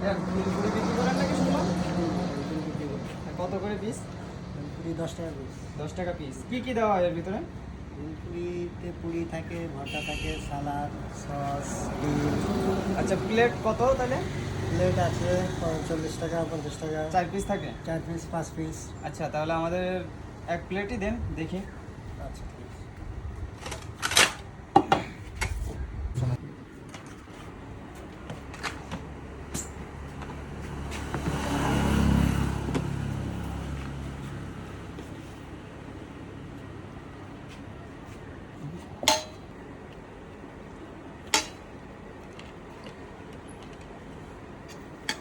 ভেলপুরি বিক্রি করেন নাকি শুনলাম? কত করে পিস? ভেলপুরি 10 টাকা পিস। 10 টাকা পিস। কি কি দেওয়া হয় এর ভিতরে? ভেলপুরিতে পুরি থাকে, ভর্তা থাকে, সালাদ, সস, ডিম। আচ্ছা, প্লেট কত তাহলে? প্লেট আছে 40 টাকা, 50 টাকা। 4 পিস থাকে? 4 পিস, 5 পিস। আচ্ছা, তাহলে আমাদের এক প্লেটই দেন দেখি। আচ্ছা, ঠিক আছে।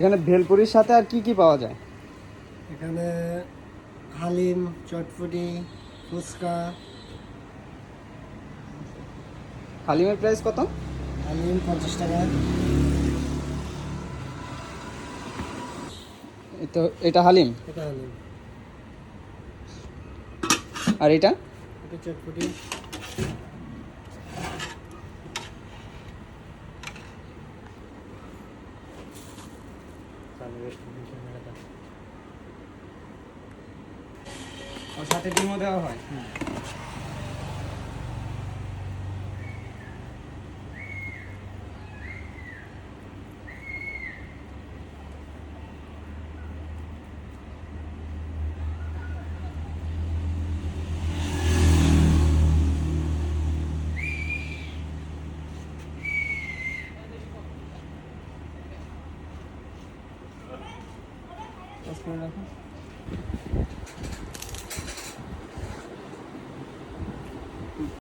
এখানে ভেলপুরির সাথে আর কি কি পাওয়া যায়? এখানে হালিম, চটপটি, ফুচকা। হালিমের প্রাইস কত? হালিম 50 টাকা। এটা হালিম। এটা হালিম। আর এটা? এটা চটপটি। ওর সাথে ডিমও দেওয়া হয়? করে রাখুন।